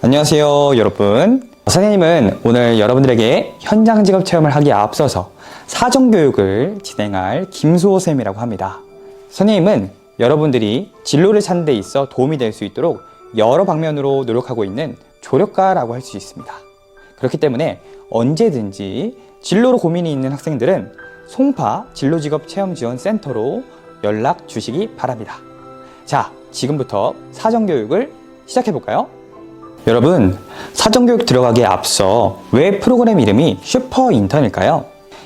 안녕하세요, 여러분. 선생님은 오늘 여러분들에게 현장 직업 체험을 하기에 앞서서 사전교육을 진행할 김수호 쌤이라고 합니다. 선생님은 여러분들이 진로를 찾는 데 있어 도움이 될 수 있도록 여러 방면으로 노력하고 있는 조력가라고 할 수 있습니다. 그렇기 때문에 언제든지 진로로 고민이 있는 학생들은 송파 진로직업체험지원센터로 연락 주시기 바랍니다. 자, 지금부터 사전교육을 시작해볼까요? 여러분, 사전교육 들어가기에 앞서 왜 프로그램 이름이 슈퍼인턴일까요?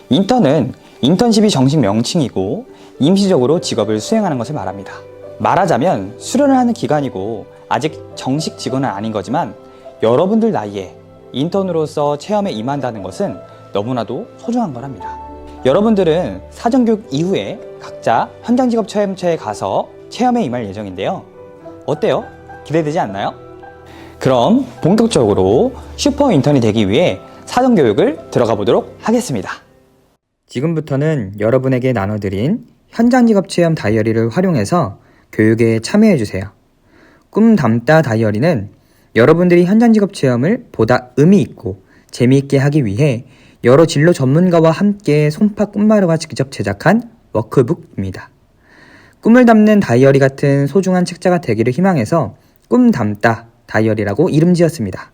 인턴은 인턴십이 정식 명칭이고 임시적으로 직업을 수행하는 것을 말합니다. 말하자면 수련을 하는 기간이고 아직 정식 직원은 아닌 거지만 여러분들 나이에 인턴으로서 체험에 임한다는 것은 너무나도 소중한 거랍니다. 여러분들은 사전교육 이후에 각자 현장직업체험처에 가서 체험에 임할 예정인데요. 어때요? 기대되지 않나요? 그럼 본격적으로 슈퍼인턴이 되기 위해 사전교육을 들어가 보도록 하겠습니다. 지금부터는 여러분에게 나눠드린 현장직업체험 다이어리를 활용해서 교육에 참여해주세요. 꿈 담다 다이어리는 여러분들이 현장직업체험을 보다 의미있고 재미있게 하기 위해 여러 진로 전문가와 함께 송파 꿈마루가 직접 제작한 워크북입니다. 꿈을 담는 다이어리 같은 소중한 책자가 되기를 희망해서 꿈 담다 다이어리라고 이름 지었습니다.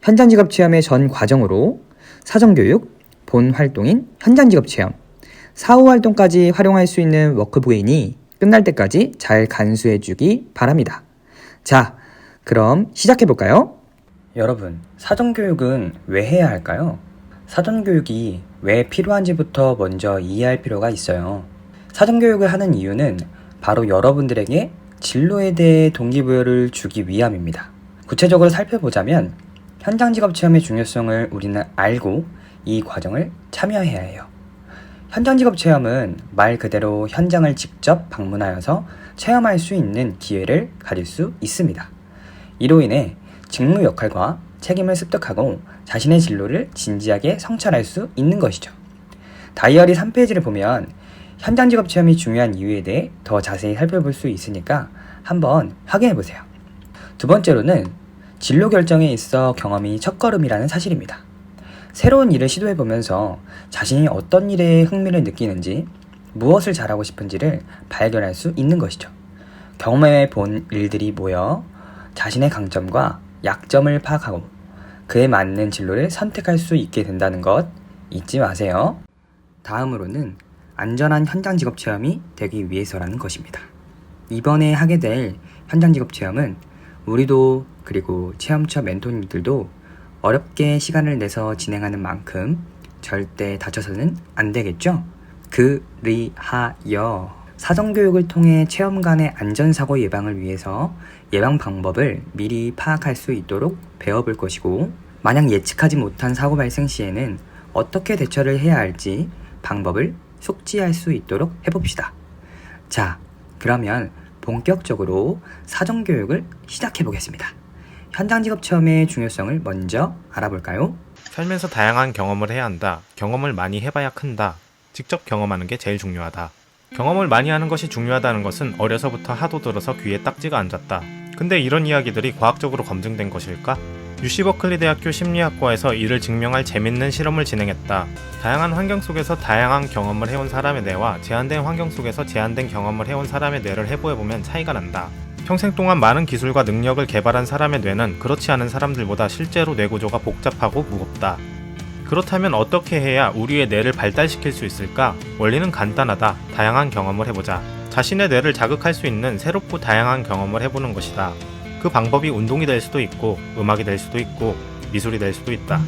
현장직업체험의 전 과정으로 사전교육, 본 활동인 현장직업체험, 사후 활동까지 활용할 수 있는 워크북이니 끝날 때까지 잘 간수해주기 바랍니다. 자, 그럼 시작해볼까요? 여러분, 사전교육은 왜 해야 할까요? 사전교육이 왜 필요한지부터 먼저 이해할 필요가 있어요. 사전교육을 하는 이유는 바로 여러분들에게 진로에 대해 동기부여를 주기 위함입니다. 구체적으로 살펴보자면 현장직업체험의 중요성을 우리는 알고 이 과정을 참여해야 해요. 현장직업체험은 말 그대로 현장을 직접 방문하여서 체험할 수 있는 기회를 가질 수 있습니다. 이로 인해 직무 역할과 책임을 습득하고 자신의 진로를 진지하게 성찰할 수 있는 것이죠. 다이어리 3페이지를 보면 현장직업체험이 중요한 이유에 대해 더 자세히 살펴볼 수 있으니까 한번 확인해보세요. 두 번째로는 진로 결정에 있어 경험이 첫걸음이라는 사실입니다. 새로운 일을 시도해보면서 자신이 어떤 일에 흥미를 느끼는지, 무엇을 잘하고 싶은지를 발견할 수 있는 것이죠. 경험해본 일들이 모여 자신의 강점과 약점을 파악하고 그에 맞는 진로를 선택할 수 있게 된다는 것 잊지 마세요. 다음으로는 안전한 현장직업체험이 되기 위해서라는 것입니다. 이번에 하게 될 현장직업체험은 우리도 그리고 체험처 멘토님들도 어렵게 시간을 내서 진행하는 만큼 절대 다쳐서는 안 되겠죠? 그리하여 사전교육을 통해 체험관의 안전사고 예방을 위해서 예방 방법을 미리 파악할 수 있도록 배워볼 것이고, 만약 예측하지 못한 사고 발생 시에는 어떻게 대처를 해야 할지 방법을 숙지할 수 있도록 해봅시다. 자, 그러면 본격적으로 사전교육을 시작해보겠습니다. 현장직업체험의 중요성을 먼저 알아볼까요? 살면서 다양한 경험을 해야 한다. 경험을 많이 해봐야 큰다. 직접 경험하는 게 제일 중요하다. 경험을 많이 하는 것이 중요하다는 것은 어려서부터 하도 들어서 귀에 딱지가 앉았다. 근데 이런 이야기들이 과학적으로 검증된 것일까? UC 버클리 대학교 심리학과에서 이를 증명할 재밌는 실험을 진행했다. 다양한 환경 속에서 다양한 경험을 해온 사람의 뇌와 제한된 환경 속에서 제한된 경험을 해온 사람의 뇌를 해부해보면 차이가 난다. 평생 동안 많은 기술과 능력을 개발한 사람의 뇌는 그렇지 않은 사람들보다 실제로 뇌 구조가 복잡하고 무겁다. 그렇다면 어떻게 해야 우리의 뇌를 발달시킬 수 있을까? 원리는 간단하다. 다양한 경험을 해보자. 자신의 뇌를 자극할 수 있는 새롭고 다양한 경험을 해보는 것이다. 그 방법이 운동이 될 수도 있고 음악이 될 수도 있고 미술이 될 수도 있다.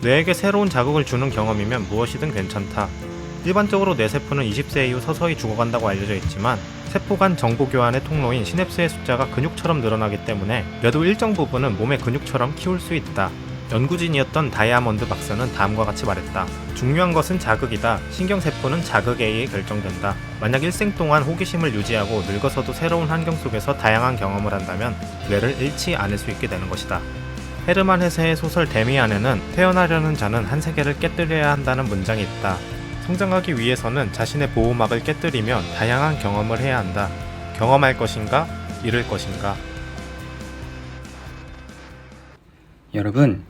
뇌에게 새로운 자극을 주는 경험이면 무엇이든 괜찮다. 일반적으로 뇌세포는 20세 이후 서서히 죽어간다고 알려져 있지만 세포 간 정보 교환의 통로인 시냅스의 숫자가 근육처럼 늘어나기 때문에 뇌도 일정 부분은 몸의 근육처럼 키울 수 있다. 연구진이었던 다이아몬드 박사는 다음과 같이 말했다. 중요한 것은 자극이다. 신경세포는 자극에 의해 결정된다. 만약 일생 동안 호기심을 유지하고 늙어서도 새로운 환경 속에서 다양한 경험을 한다면 뇌를 잃지 않을 수 있게 되는 것이다. 헤르만 헤세의 소설 데미안에는 태어나려는 자는 한 세계를 깨뜨려야 한다는 문장이 있다. 성장하기 위해서는 자신의 보호막을 깨뜨리며 다양한 경험을 해야 한다. 경험할 것인가? 잃을 것인가? 여러분,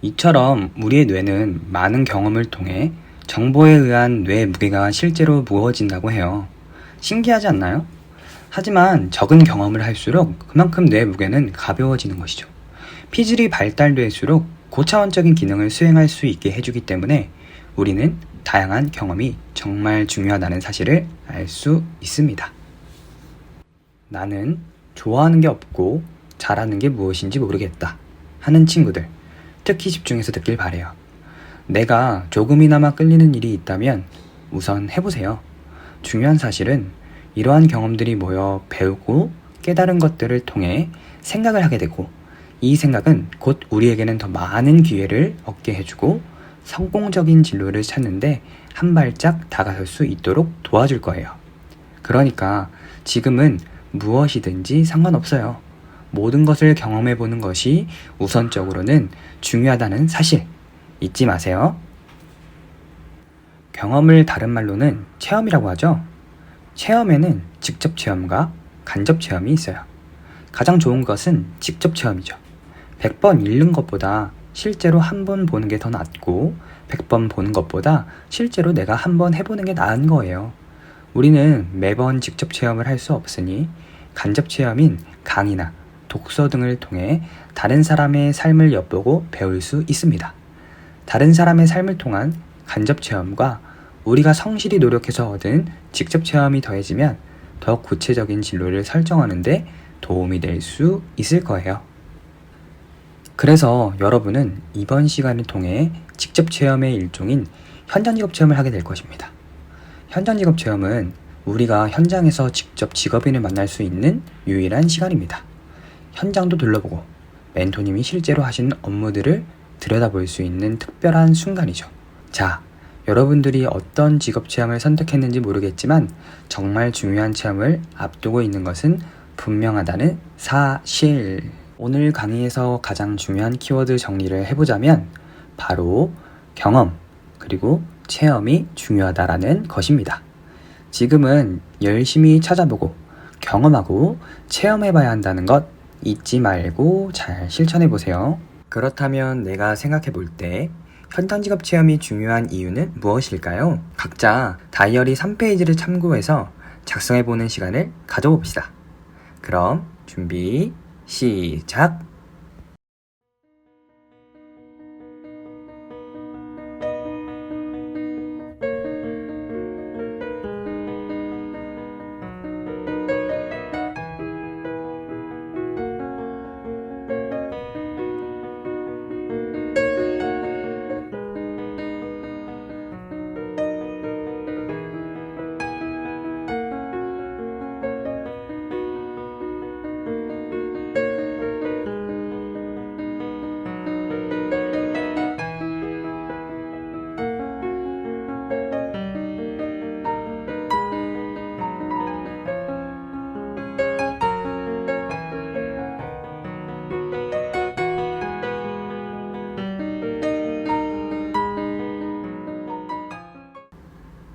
이처럼 우리의 뇌는 많은 경험을 통해 정보에 의한 뇌 무게가 실제로 무거워진다고 해요. 신기하지 않나요? 하지만 적은 경험을 할수록 그만큼 뇌 무게는 가벼워지는 것이죠. 피질이 발달될수록 고차원적인 기능을 수행할 수 있게 해주기 때문에 우리는 다양한 경험이 정말 중요하다는 사실을 알 수 있습니다. 나는 좋아하는 게 없고 잘하는 게 무엇인지 모르겠다 하는 친구들, 특히 집중해서 듣길 바래요. 내가 조금이나마 끌리는 일이 있다면 우선 해보세요. 중요한 사실은 이러한 경험들이 모여 배우고 깨달은 것들을 통해 생각을 하게 되고, 이 생각은 곧 우리에게는 더 많은 기회를 얻게 해주고 성공적인 진로를 찾는데 한 발짝 다가설 수 있도록 도와줄 거예요. 그러니까 지금은 무엇이든지 상관없어요. 모든 것을 경험해보는 것이 우선적으로는 중요하다는 사실 잊지 마세요. 경험을 다른 말로는 체험이라고 하죠. 체험에는 직접 체험과 간접 체험이 있어요. 가장 좋은 것은 직접 체험이죠. 100번 읽는 것보다 실제로 한 번 보는 게 더 낫고 100번 보는 것보다 실제로 내가 한 번 해보는 게 나은 거예요. 우리는 매번 직접 체험을 할 수 없으니 간접 체험인 강의나 독서 등을 통해 다른 사람의 삶을 엿보고 배울 수 있습니다. 다른 사람의 삶을 통한 간접 체험과 우리가 성실히 노력해서 얻은 직접 체험이 더해지면 더 구체적인 진로를 설정하는 데 도움이 될 수 있을 거예요. 그래서 여러분은 이번 시간을 통해 직접 체험의 일종인 현장 직업 체험을 하게 될 것입니다. 현장 직업 체험은 우리가 현장에서 직접 직업인을 만날 수 있는 유일한 시간입니다. 현장도 둘러보고 멘토님이 실제로 하시는 업무들을 들여다볼 수 있는 특별한 순간이죠. 자, 여러분들이 어떤 직업 체험을 선택했는지 모르겠지만 정말 중요한 체험을 앞두고 있는 것은 분명하다는 사실. 오늘 강의에서 가장 중요한 키워드 정리를 해보자면 바로 경험 그리고 체험이 중요하다라는 것입니다. 지금은 열심히 찾아보고 경험하고 체험해봐야 한다는 것 잊지 말고 잘 실천해보세요. 그렇다면 내가 생각해볼 때 현장 직업 체험이 중요한 이유는 무엇일까요? 각자 다이어리 3페이지를 참고해서 작성해보는 시간을 가져봅시다. 그럼 준비 시작!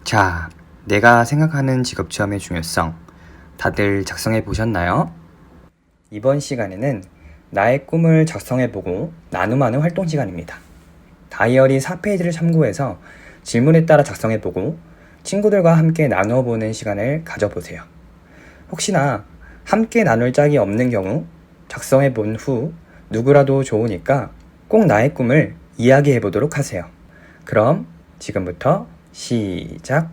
자, 내가 생각하는 직업체험의 중요성 다들 작성해 보셨나요? 이번 시간에는 나의 꿈을 작성해보고 나눔하는 활동 시간입니다. 다이어리 4페이지를 참고해서 질문에 따라 작성해보고 친구들과 함께 나누어보는 시간을 가져보세요. 혹시나 함께 나눌 짝이 없는 경우 작성해본 후 누구라도 좋으니까 꼭 나의 꿈을 이야기해보도록 하세요. 그럼 지금부터 시작!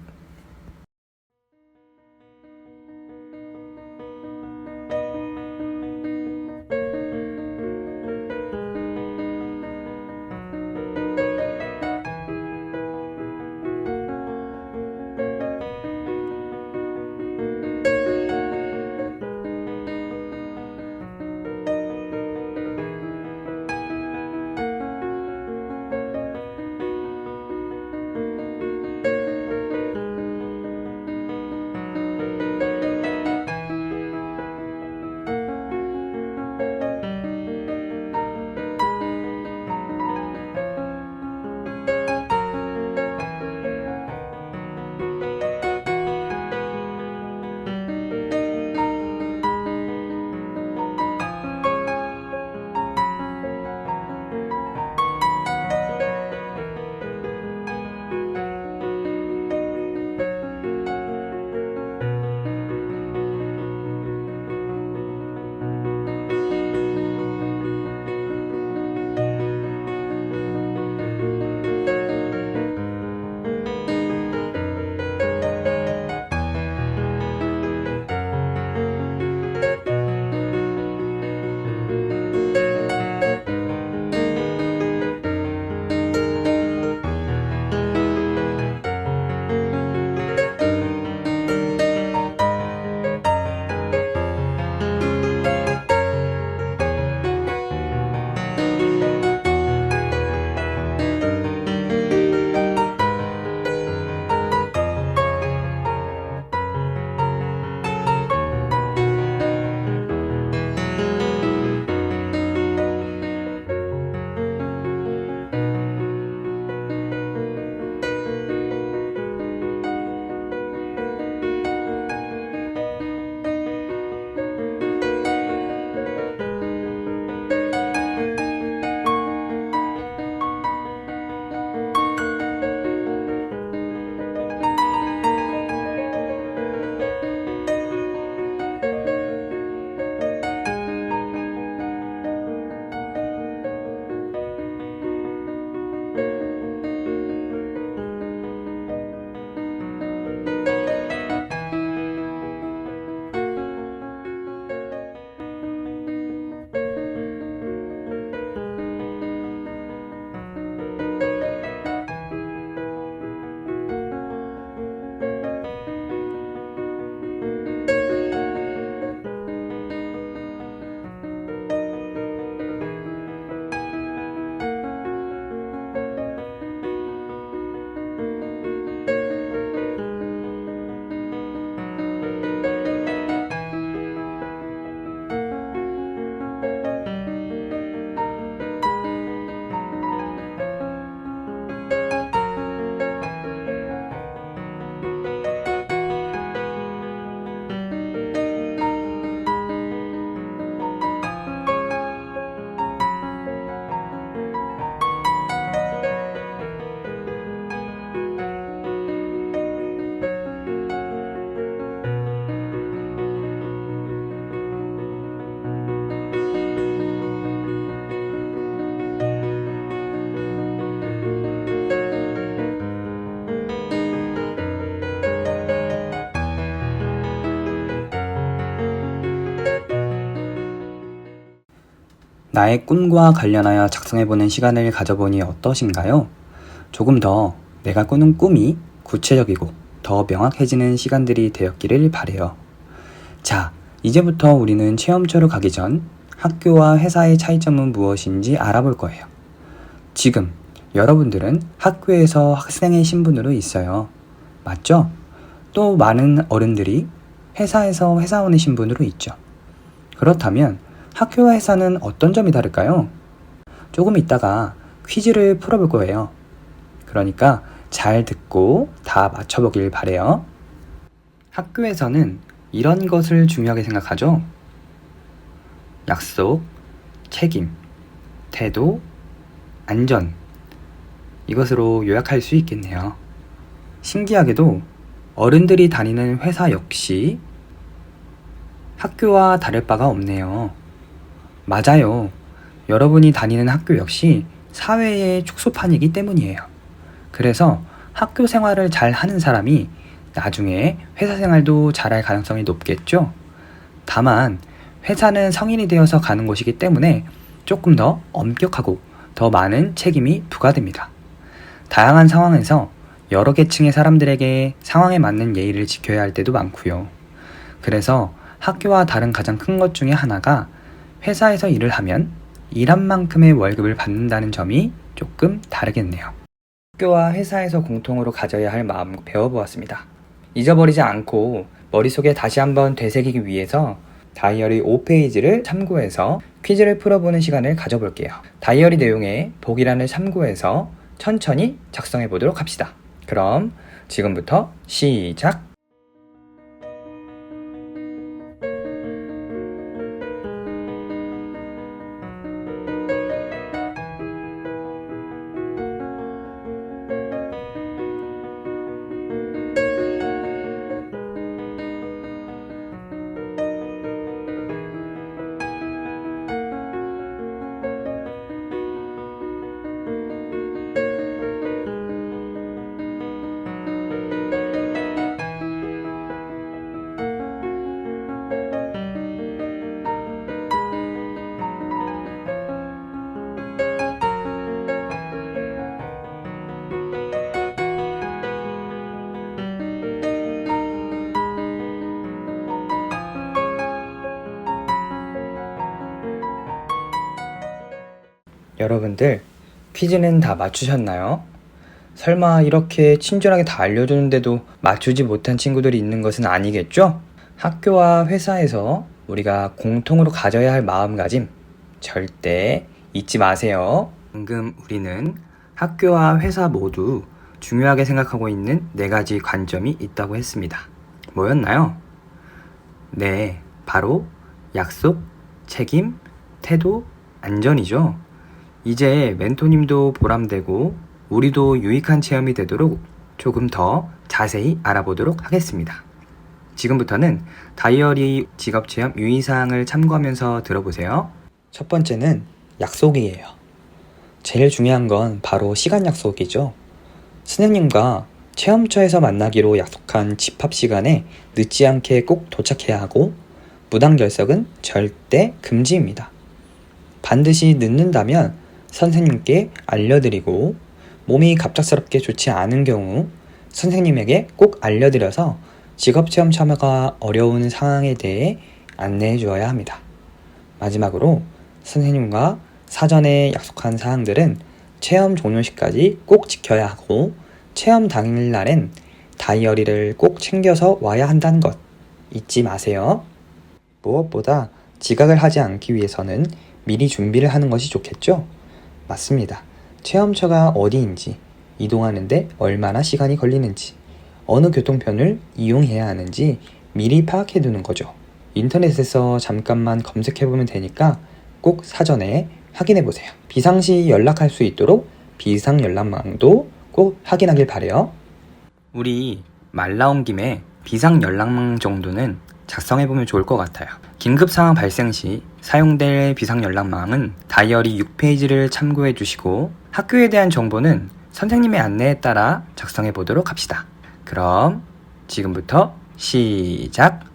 나의 꿈과 관련하여 작성해보는 시간을 가져보니 어떠신가요? 조금 더 내가 꾸는 꿈이 구체적이고 더 명확해지는 시간들이 되었기를 바래요. 자, 이제부터 우리는 체험처로 가기 전 학교와 회사의 차이점은 무엇인지 알아볼 거예요. 지금 여러분들은 학교에서 학생의 신분으로 있어요. 맞죠? 또 많은 어른들이 회사에서 회사원의 신분으로 있죠. 그렇다면 학교와 회사는 어떤 점이 다를까요? 조금 있다가 퀴즈를 풀어볼 거예요. 그러니까 잘 듣고 다 맞춰보길 바래요. 학교에서는 이런 것을 중요하게 생각하죠. 약속, 책임, 태도, 안전. 이것으로 요약할 수 있겠네요. 신기하게도 어른들이 다니는 회사 역시 학교와 다를 바가 없네요. 맞아요. 여러분이 다니는 학교 역시 사회의 축소판이기 때문이에요. 그래서 학교 생활을 잘 하는 사람이 나중에 회사 생활도 잘할 가능성이 높겠죠? 다만 회사는 성인이 되어서 가는 곳이기 때문에 조금 더 엄격하고 더 많은 책임이 부과됩니다. 다양한 상황에서 여러 계층의 사람들에게 상황에 맞는 예의를 지켜야 할 때도 많고요. 그래서 학교와 다른 가장 큰 것 중에 하나가 회사에서 일을 하면 일한 만큼의 월급을 받는다는 점이 조금 다르겠네요. 학교와 회사에서 공통으로 가져야 할 마음 배워보았습니다. 잊어버리지 않고 머릿속에 다시 한번 되새기기 위해서 다이어리 5페이지를 참고해서 퀴즈를 풀어보는 시간을 가져볼게요. 다이어리 내용에 보기란을 참고해서 천천히 작성해 보도록 합시다. 그럼 지금부터 시작! 여러분들 퀴즈는 다 맞추셨나요? 설마 이렇게 친절하게 다 알려주는데도 맞추지 못한 친구들이 있는 것은 아니겠죠? 학교와 회사에서 우리가 공통으로 가져야 할 마음가짐 절대 잊지 마세요. 방금 우리는 학교와 회사 모두 중요하게 생각하고 있는 4가지 관점이 있다고 했습니다. 뭐였나요? 네, 바로 약속, 책임, 태도, 안전이죠. 이제 멘토님도 보람되고 우리도 유익한 체험이 되도록 조금 더 자세히 알아보도록 하겠습니다. 지금부터는 다이어리 직업체험 유의사항을 참고하면서 들어보세요. 첫 번째는 약속이에요. 제일 중요한 건 바로 시간 약속이죠. 선생님과 체험처에서 만나기로 약속한 집합 시간에 늦지 않게 꼭 도착해야 하고 무단결석은 절대 금지입니다. 반드시 늦는다면 선생님께 알려드리고 몸이 갑작스럽게 좋지 않은 경우 선생님에게 꼭 알려드려서 직업체험 참여가 어려운 상황에 대해 안내해 주어야 합니다. 마지막으로 선생님과 사전에 약속한 사항들은 체험 종료 시까지 꼭 지켜야 하고 체험 당일날엔 다이어리를 꼭 챙겨서 와야 한다는 것 잊지 마세요. 무엇보다 지각을 하지 않기 위해서는 미리 준비를 하는 것이 좋겠죠? 맞습니다. 체험처가 어디인지, 이동하는데 얼마나 시간이 걸리는지, 어느 교통편을 이용해야 하는지 미리 파악해 두는 거죠. 인터넷에서 잠깐만 검색해보면 되니까 꼭 사전에 확인해 보세요. 비상시 연락할 수 있도록 비상연락망도 꼭 확인하길 바래요. 우리 말 나온 김에 비상연락망 정도는 작성해보면 좋을 것 같아요. 긴급 상황 발생 시 사용될 비상연락망은 다이어리 6페이지를 참고해 주시고 학교에 대한 정보는 선생님의 안내에 따라 작성해 보도록 합시다. 그럼 지금부터 시작!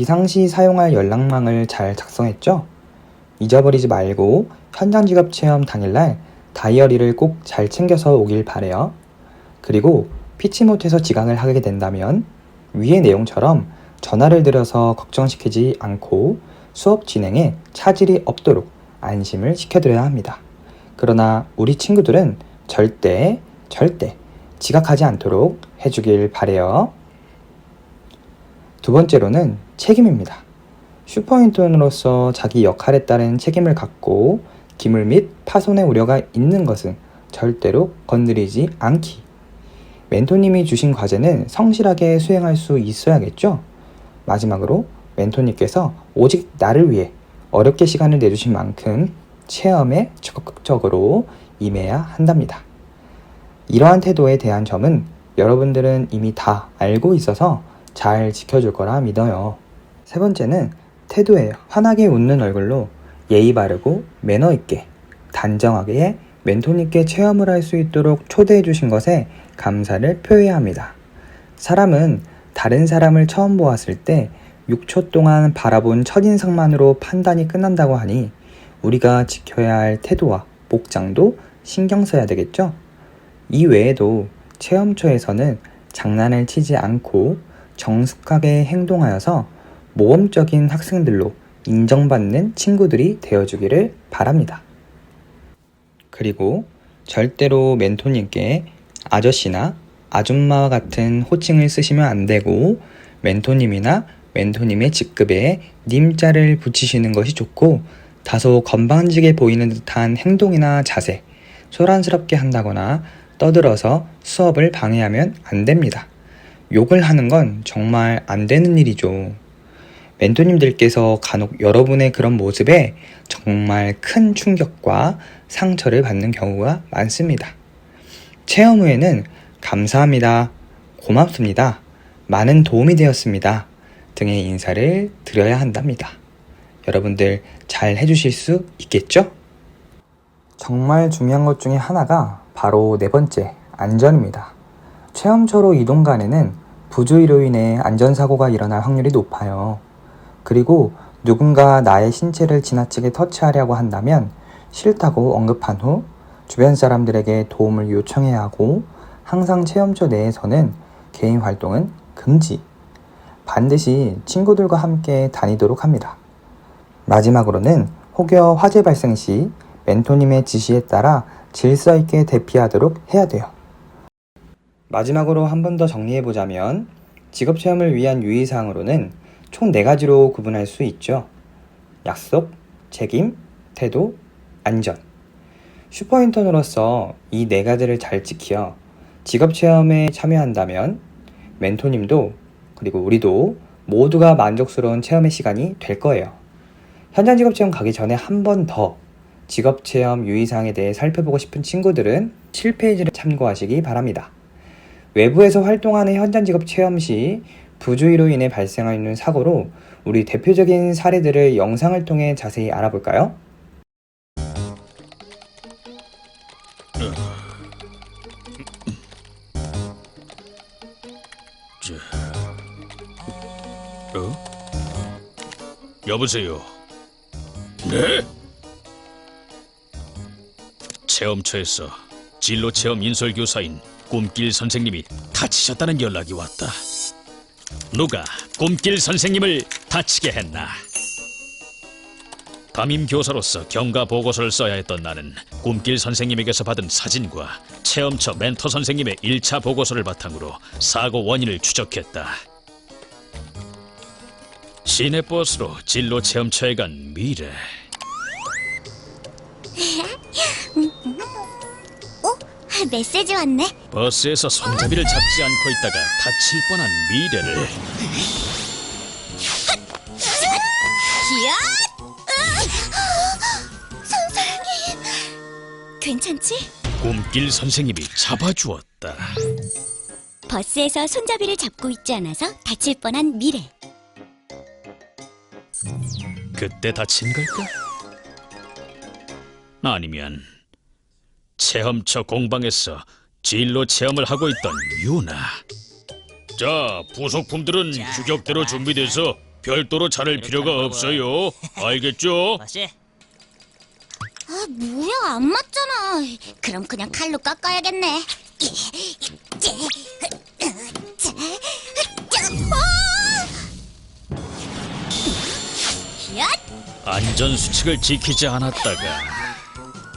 비상시 사용할 연락망을 잘 작성했죠? 잊어버리지 말고 현장 직업 체험 당일날 다이어리를 꼭 잘 챙겨서 오길 바래요. 그리고 피치 못해서 지각을 하게 된다면 위의 내용처럼 전화를 드려서 걱정시키지 않고 수업 진행에 차질이 없도록 안심을 시켜드려야 합니다. 그러나 우리 친구들은 절대 지각하지 않도록 해주길 바래요. 두 번째로는 책임입니다. 슈퍼인턴으로서 자기 역할에 따른 책임을 갖고 기물 및 파손의 우려가 있는 것은 절대로 건드리지 않기. 멘토님이 주신 과제는 성실하게 수행할 수 있어야겠죠? 마지막으로 멘토님께서 오직 나를 위해 어렵게 시간을 내주신 만큼 체험에 적극적으로 임해야 한답니다. 이러한 태도에 대한 점은 여러분들은 이미 다 알고 있어서 잘 지켜줄 거라 믿어요. 세 번째는 태도에 환하게 웃는 얼굴로 예의 바르고 매너 있게 단정하게 멘토님께 체험을 할 수 있도록 초대해 주신 것에 감사를 표해야 합니다. 사람은 다른 사람을 처음 보았을 때 6초 동안 바라본 첫인상만으로 판단이 끝난다고 하니 우리가 지켜야 할 태도와 복장도 신경 써야 되겠죠? 이 외에도 체험초에서는 장난을 치지 않고 정숙하게 행동하여서 모범적인 학생들로 인정받는 친구들이 되어주기를 바랍니다. 그리고 절대로 멘토님께 아저씨나 아줌마와 같은 호칭을 쓰시면 안 되고 멘토님이나 멘토님의 직급에 님자를 붙이시는 것이 좋고 다소 건방지게 보이는 듯한 행동이나 자세, 소란스럽게 한다거나 떠들어서 수업을 방해하면 안 됩니다. 욕을 하는 건 정말 안 되는 일이죠. 멘토님들께서 간혹 여러분의 그런 모습에 정말 큰 충격과 상처를 받는 경우가 많습니다. 체험 후에는 감사합니다, 고맙습니다, 많은 도움이 되었습니다 등의 인사를 드려야 한답니다. 여러분들 잘 해주실 수 있겠죠? 정말 중요한 것 중에 하나가 바로 네 번째, 안전입니다. 체험초로 이동 간에는 부주의로 인해 안전사고가 일어날 확률이 높아요. 그리고 누군가 나의 신체를 지나치게 터치하려고 한다면 싫다고 언급한 후 주변 사람들에게 도움을 요청해야 하고 항상 체험초 내에서는 개인 활동은 금지. 반드시 친구들과 함께 다니도록 합니다. 마지막으로는 혹여 화재 발생 시 멘토님의 지시에 따라 질서 있게 대피하도록 해야 돼요. 마지막으로 한 번 더 정리해보자면 직업체험을 위한 유의사항으로는 총 4가지로 구분할 수 있죠. 약속, 책임, 태도, 안전. 슈퍼인턴으로서 이 4가지를 잘 지켜 직업체험에 참여한다면 멘토님도 그리고 우리도 모두가 만족스러운 체험의 시간이 될 거예요. 현장 직업체험 가기 전에 한 번 더 직업체험 유의사항에 대해 살펴보고 싶은 친구들은 7페이지를 참고하시기 바랍니다. 외부에서 활동하는 현장 직업 체험 시 부주의로 인해 발생하는 사고로 우리 대표적인 사례들을 영상을 통해 자세히 알아볼까요? 여보세요. 네? 체험처에서 진로체험 인솔교사인 꿈길 선생님이 다치셨다는 연락이 왔다. 누가 꿈길 선생님을 다치게 했나? 담임 교사로서 경과 보고서를 써야 했던 나는 꿈길 선생님에게서 받은 사진과 체험처 멘토 선생님의 1차 보고서를 바탕으로 사고 원인을 추적했다. 시내버스로 진로 체험처에 간 미래. 메시지 왔네. 버스에서 손잡이를 잡지 않고 있다가 다칠 뻔한 미래를 기야! 선생님, 괜찮지? 꿈길 선생님이 잡아주었다. 버스에서 손잡이를 잡고 있지 않아서 다칠 뻔한 미래. 그때 다친 걸까? 아니면 체험처 공방에서 진로 체험을 하고 있던 유나. 자, 부속품들은 규격대로 준비돼서 별도로 자를 필요가 없어요. 알겠죠? 맞지? 아, 뭐야, 안 맞잖아. 그럼 그냥 칼로 깎아야겠네. 안전 수칙을 지키지 않았다가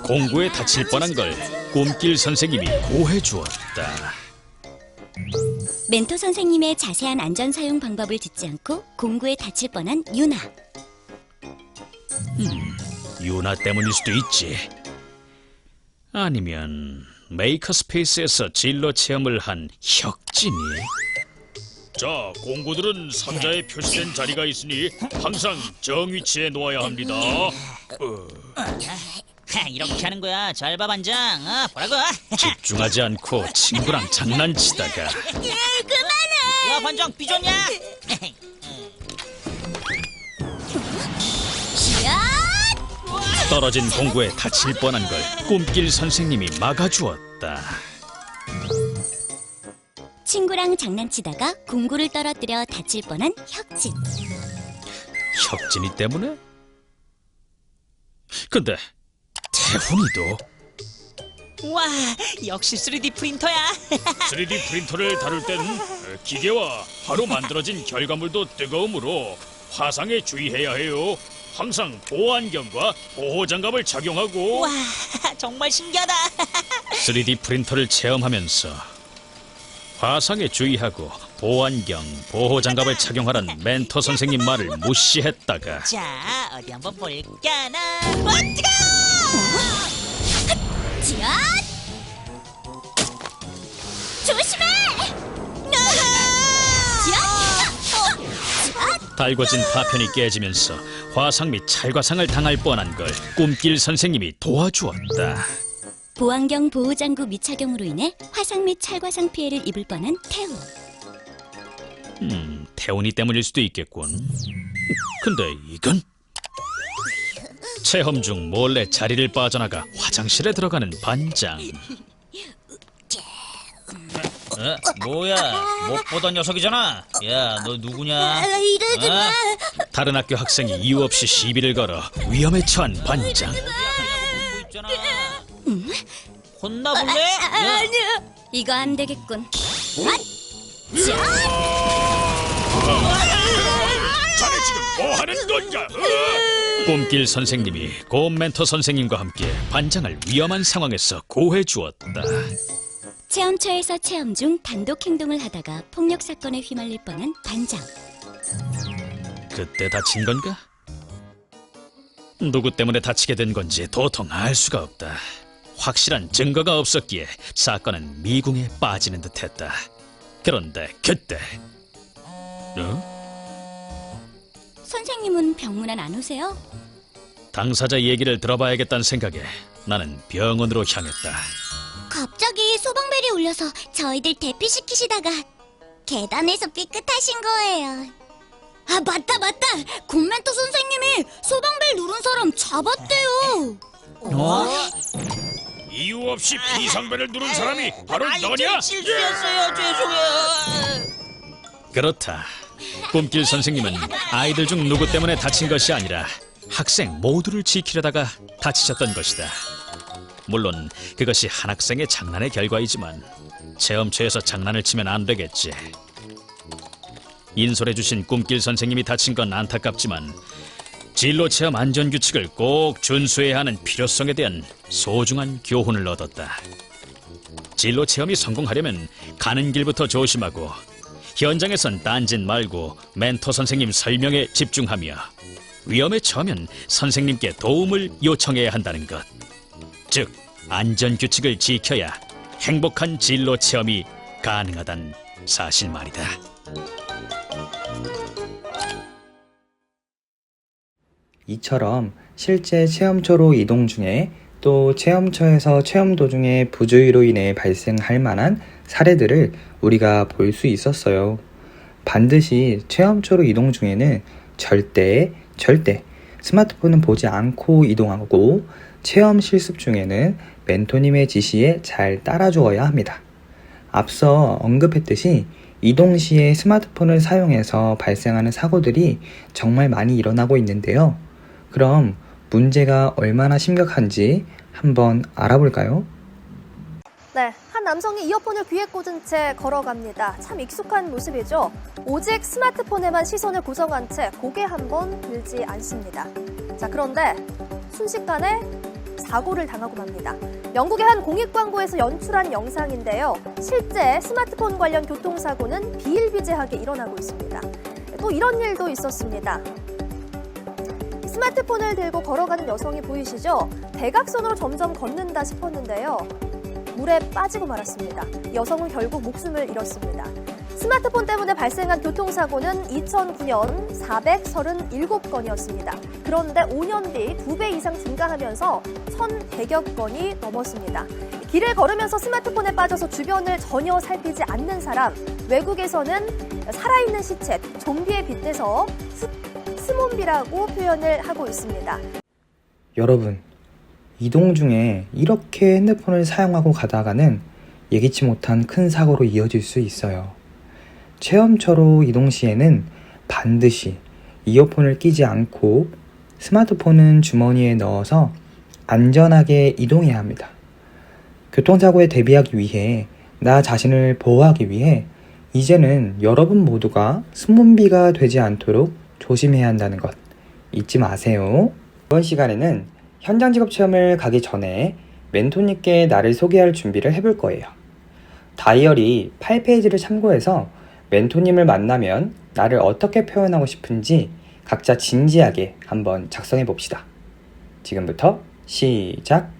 공구에 다칠 뻔한 걸 꿈길 선생님이 고해 주었다. 멘토 선생님의 자세한 안전 사용 방법을 듣지 않고 공구에 다칠 뻔한 유나. 유나 때문일 수도 있지. 아니면 메이커 스페이스에서 진로 체험을 한 혁진이. 자, 공구들은 상자에 표시된 자리가 있으니 항상 정 위치에 놓아야 합니다. 이렇게 하는 거야. 잘 봐, 반장. 보라고. 집중하지 않고 친구랑 장난치다가 야, 반장 삐졌냐? 떨어진 공구에 다칠 뻔한 걸 꿈길 선생님이 막아주었다. 친구랑 장난치다가 공구를 떨어뜨려 다칠 뻔한 혁진. 혁진이 때문에? 근데 태훈이도 와, 역시 3D 프린터야. 3D 프린터를 다룰 땐 기계와 바로 만들어진 결과물도 뜨거우므로 화상에 주의해야 해요. 항상 보호안경과 보호장갑을 착용하고. 와, 정말 신기하다. 3D 프린터를 체험하면서 화상에 주의하고 보호안경, 보호장갑을 착용하라는 멘토 선생님 말을 무시했다가 자, 어디 한번 볼까나. 지연! 조심해! 지연! 달궈진 파편이 깨지면서 화상 및 찰과상을 당할 뻔한 걸 꿈길 선생님이 도와주었다. 보안경 보호장구 미착용으로 인해 화상 및 찰과상 피해를 입을 뻔한 태훈. 태훈이 때문일 수도 있겠군. 근데 이건? 체험 중 몰래 자리를 빠져나가 화장실에 들어가는 반장. 뭐야? 못 보던 녀석이잖아. 야, 너 누구냐? 이러지 마! 다른 학교 학생이 이유 없이 시비를 걸어 위험에 처한 반장. 혼나볼래? 야, 이거 안 되겠군. 자네 지금 뭐 하는 건가? 꿈길 선생님이 고음 멘토 선생님과 함께 반장을 위험한 상황에서 고해 주었다. 체험처에서 체험 중 단독 행동을 하다가 폭력 사건에 휘말릴 뻔한 반장. 그때 다친 건가? 누구 때문에 다치게 된 건지 도통 알 수가 없다. 확실한 증거가 없었기에 사건은 미궁에 빠지는 듯했다. 그런데 그때 선생님은 병문안 안 오세요? 당사자 얘기를 들어봐야겠다는 생각에 나는 병원으로 향했다. 갑자기 소방벨이 울려서 저희들 대피시키시다가 계단에서 삐끗하신 거예요. 아, 맞다. 곰멘토 선생님이 소방벨 누른 사람 잡았대요. 이유 없이 비상벨을 누른 사람이 바로 너냐? 실수였어요. 죄송해요. 그렇다. 꿈길 선생님은 아이들 중 누구 때문에 다친 것이 아니라 학생 모두를 지키려다가 다치셨던 것이다. 물론 그것이 한 학생의 장난의 결과이지만 체험처에서 장난을 치면 안 되겠지. 인솔해주신 꿈길 선생님이 다친 건 안타깝지만 진로 체험 안전규칙을 꼭 준수해야 하는 필요성에 대한 소중한 교훈을 얻었다. 진로 체험이 성공하려면 가는 길부터 조심하고 현장에선 딴짓 말고 멘토 선생님 설명에 집중하며 위험에 처하면 선생님께 도움을 요청해야 한다는 것. 즉, 안전규칙을 지켜야 행복한 진로 체험이 가능하단 사실 말이다. 이처럼 실제 체험처로 이동 중에 또 체험처에서 체험 도중에 부주의로 인해 발생할 만한 사례들을 우리가 볼 수 있었어요. 반드시 체험처로 이동 중에는 절대 스마트폰은 보지 않고 이동하고 체험 실습 중에는 멘토님의 지시에 잘 따라주어야 합니다. 앞서 언급했듯이 이동 시에 스마트폰을 사용해서 발생하는 사고들이 정말 많이 일어나고 있는데요. 그럼 문제가 얼마나 심각한지 한번 알아볼까요? 네, 한 남성이 이어폰을 귀에 꽂은 채 걸어갑니다. 참 익숙한 모습이죠. 오직 스마트폰에만 시선을 고정한 채 고개 한번 들지 않습니다. 자, 그런데 순식간에 사고를 당하고 맙니다. 영국의 한 공익 광고에서 연출한 영상인데요. 실제 스마트폰 관련 교통사고는 비일비재하게 일어나고 있습니다. 또 이런 일도 있었습니다. 스마트폰을 들고 걸어가는 여성이 보이시죠? 대각선으로 점점 걷는다 싶었는데요. 물에 빠지고 말았습니다. 여성은 결국 목숨을 잃었습니다. 스마트폰 때문에 발생한 교통사고는 2009년 437건이었습니다. 그런데 5년 뒤 2배 이상 증가하면서 1,100여 건이 넘었습니다. 길을 걸으면서 스마트폰에 빠져서 주변을 전혀 살피지 않는 사람, 외국에서는 살아있는 시체, 좀비에 빗대서 스몬비라고 표현을 하고 있습니다. 여러분, 이동 중에 이렇게 핸드폰을 사용하고 가다가는 예기치 못한 큰 사고로 이어질 수 있어요. 체험처로 이동 시에는 반드시 이어폰을 끼지 않고 스마트폰은 주머니에 넣어서 안전하게 이동해야 합니다. 교통사고에 대비하기 위해, 나 자신을 보호하기 위해 이제는 여러분 모두가 스몬비가 되지 않도록 조심해야 한다는 것 잊지 마세요. 이번 시간에는 현장 직업 체험을 가기 전에 멘토님께 나를 소개할 준비를 해볼 거예요. 다이어리 8페이지를 참고해서 멘토님을 만나면 나를 어떻게 표현하고 싶은지 각자 진지하게 한번 작성해 봅시다. 지금부터 시작!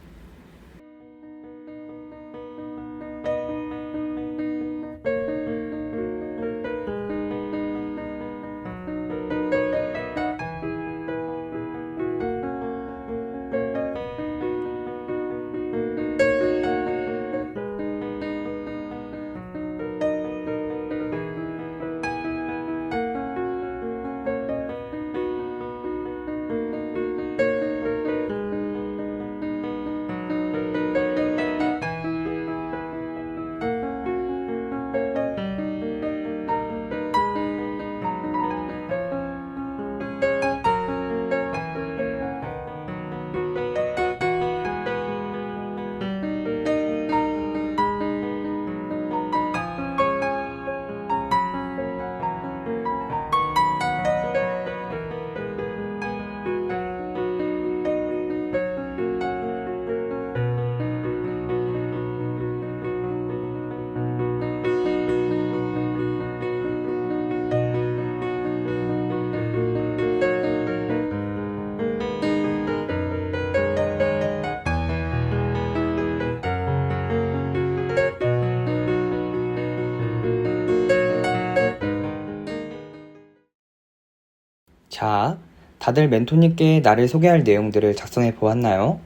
자, 다들 멘토님께 나를 소개할 내용들을 작성해 보았나요?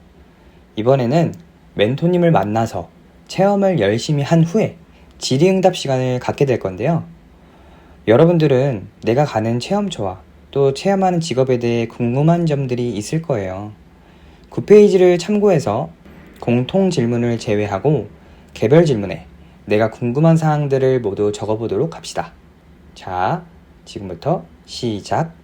이번에는 멘토님을 만나서 체험을 열심히 한 후에 질의응답 시간을 갖게 될 건데요. 여러분들은 내가 가는 체험처와 또 체험하는 직업에 대해 궁금한 점들이 있을 거예요. 9페이지를 참고해서 공통 질문을 제외하고 개별 질문에 내가 궁금한 사항들을 모두 적어보도록 합시다. 자, 지금부터 시작!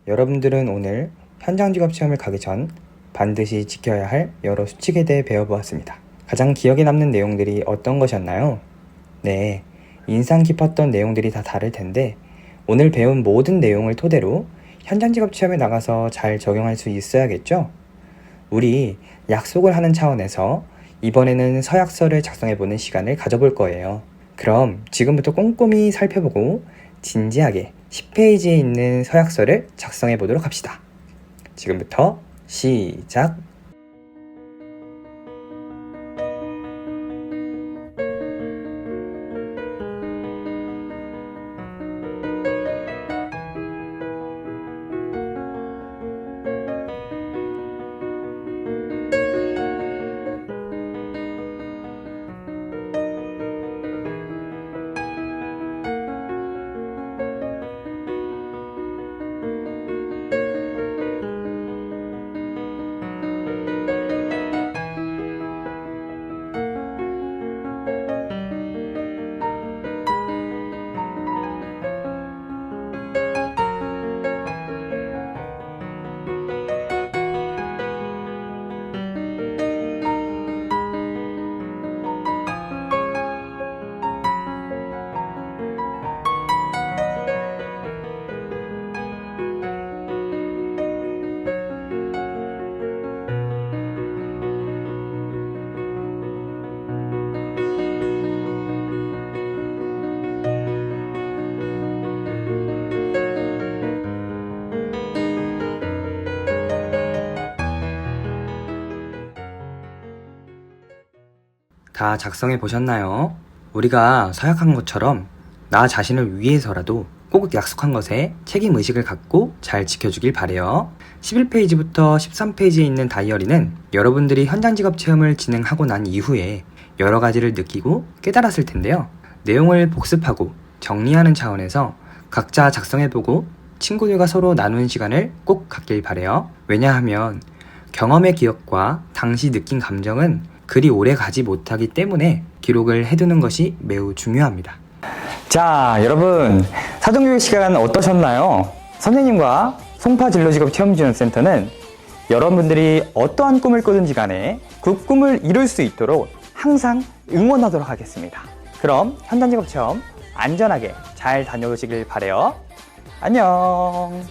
여러분들은 오늘 현장 직업 체험을 가기 전 반드시 지켜야 할 여러 수칙에 대해 배워보았습니다. 가장 기억에 남는 내용들이 어떤 것이었나요? 네, 인상 깊었던 내용들이 다 다를 텐데 오늘 배운 모든 내용을 토대로 현장 직업 체험에 나가서 잘 적용할 수 있어야겠죠? 우리 약속을 하는 차원에서 이번에는 서약서를 작성해보는 시간을 가져볼 거예요. 그럼 지금부터 꼼꼼히 살펴보고 진지하게 10페이지에 있는 서약서를 작성해 보도록 합시다. 지금부터 시작! 다 작성해 보셨나요? 우리가 서약한 것처럼 나 자신을 위해서라도 꼭 약속한 것에 책임의식을 갖고 잘 지켜주길 바래요. 11페이지부터 13페이지에 있는 다이어리는 여러분들이 현장 직업 체험을 진행하고 난 이후에 여러 가지를 느끼고 깨달았을 텐데요. 내용을 복습하고 정리하는 차원에서 각자 작성해보고 친구들과 서로 나누는 시간을 꼭 갖길 바래요. 왜냐하면 경험의 기억과 당시 느낀 감정은 그리 오래 가지 못하기 때문에 기록을 해두는 것이 매우 중요합니다. 자, 여러분 사전교육 시간 어떠셨나요? 선생님과 송파 진로직업 체험지원센터는 여러분들이 어떠한 꿈을 꾸든지 간에 그 꿈을 이룰 수 있도록 항상 응원하도록 하겠습니다. 그럼 현장 직업 체험 안전하게 잘 다녀오시길 바래요. 안녕.